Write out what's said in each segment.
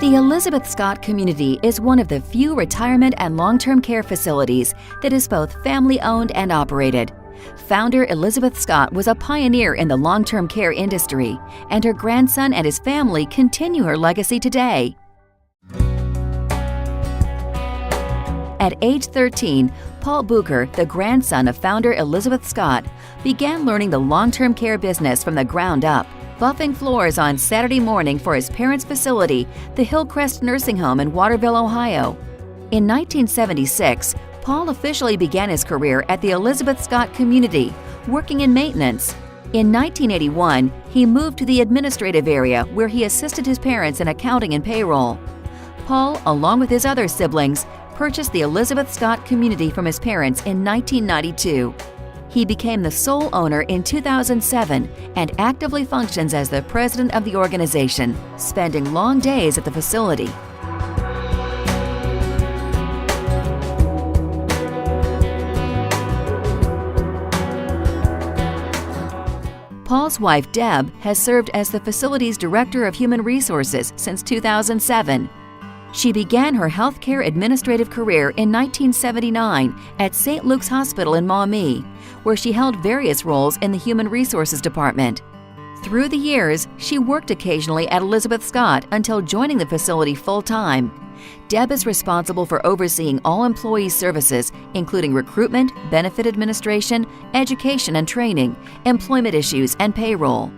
The Elizabeth Scott Community is one of the few retirement and long-term care facilities that is both family-owned and operated. Founder Elizabeth Scott was a pioneer in the long-term care industry, and her grandson and his family continue her legacy today. At age 13, Paul Booker, the grandson of founder Elizabeth Scott, began learning the long-term care business from the ground up, buffing floors on Saturday morning for his parents' facility, the Hillcrest Nursing Home in Waterville, Ohio. In 1976, Paul officially began his career at the Elizabeth Scott Community, working in maintenance. In 1981, he moved to the administrative area where he assisted his parents in accounting and payroll. Paul, along with his other siblings, purchased the Elizabeth Scott Community from his parents in 1992. He became the sole owner in 2007 and actively functions as the president of the organization, spending long days at the facility. Paul's wife, Deb, has served as the facility's Director of Human Resources since 2007. She began her healthcare administrative career in 1979 at St. Luke's Hospital in Maumee, where she held various roles in the Human Resources Department. Through the years, she worked occasionally at Elizabeth Scott until joining the facility full-time. Deb is responsible for overseeing all employee services, including recruitment, benefit administration, education and training, employment issues, and payroll.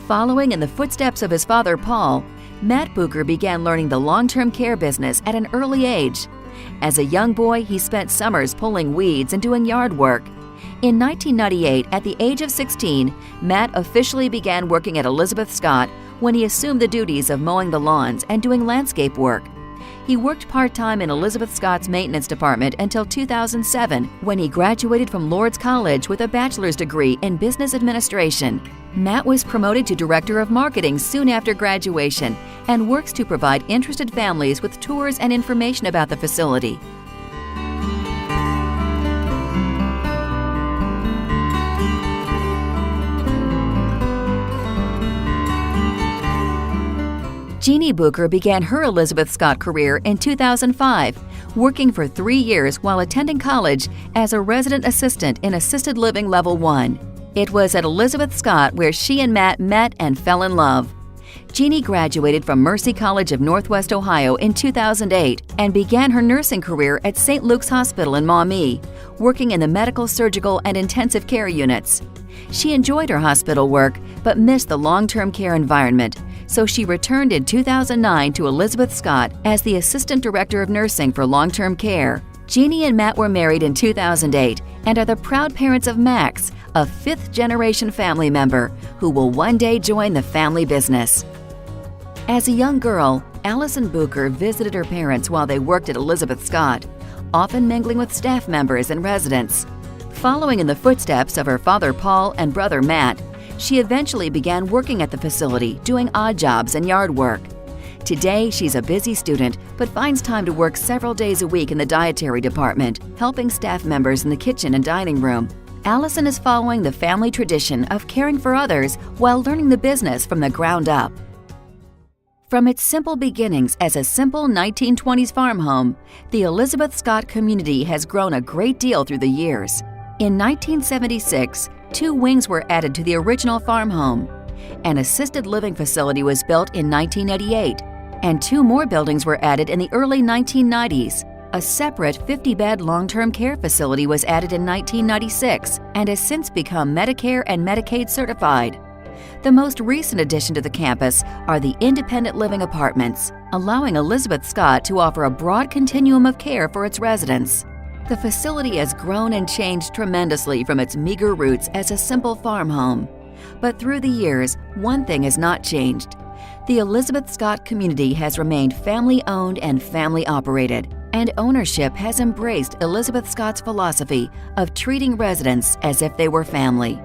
Following in the footsteps of his father, Paul, Matt Booker began learning the long-term care business at an early age. As a young boy, he spent summers pulling weeds and doing yard work. In 1998, at the age of 16, Matt officially began working at Elizabeth Scott when he assumed the duties of mowing the lawns and doing landscape work. He worked part-time in Elizabeth Scott's maintenance department until 2007, when he graduated from Lourdes College with a bachelor's degree in business administration. Matt was promoted to Director of Marketing soon after graduation and works to provide interested families with tours and information about the facility. Jeannie Booker began her Elizabeth Scott career in 2005, working for 3 years while attending college as a resident assistant in Assisted Living Level 1. It was at Elizabeth Scott where she and Matt met and fell in love. Jeannie graduated from Mercy College of Northwest Ohio in 2008 and began her nursing career at St. Luke's Hospital in Maumee, working in the medical, surgical, and intensive care units. She enjoyed her hospital work but missed the long-term care environment, so she returned in 2009 to Elizabeth Scott as the Assistant Director of Nursing for Long-Term Care. Jeannie and Matt were married in 2008 and are the proud parents of Max, a fifth-generation family member who will one day join the family business. As a young girl, Allison Booker visited her parents while they worked at Elizabeth Scott, often mingling with staff members and residents. Following in the footsteps of her father Paul and brother Matt, she eventually began working at the facility, doing odd jobs and yard work. Today, she's a busy student, but finds time to work several days a week in the dietary department, helping staff members in the kitchen and dining room. Allison is following the family tradition of caring for others while learning the business from the ground up. From its simple beginnings as a simple 1920s farm home, the Elizabeth Scott Community has grown a great deal through the years. In 1976, 2 wings were added to the original farm home. An assisted living facility was built in 1988, and 2 more buildings were added in the early 1990s. A separate 50-bed long-term care facility was added in 1996 and has since become Medicare and Medicaid certified. The most recent addition to the campus are the independent living apartments, allowing Elizabeth Scott to offer a broad continuum of care for its residents. The facility has grown and changed tremendously from its meager roots as a simple farm home. But through the years, one thing has not changed. The Elizabeth Scott Community has remained family-owned and family-operated, and ownership has embraced Elizabeth Scott's philosophy of treating residents as if they were family.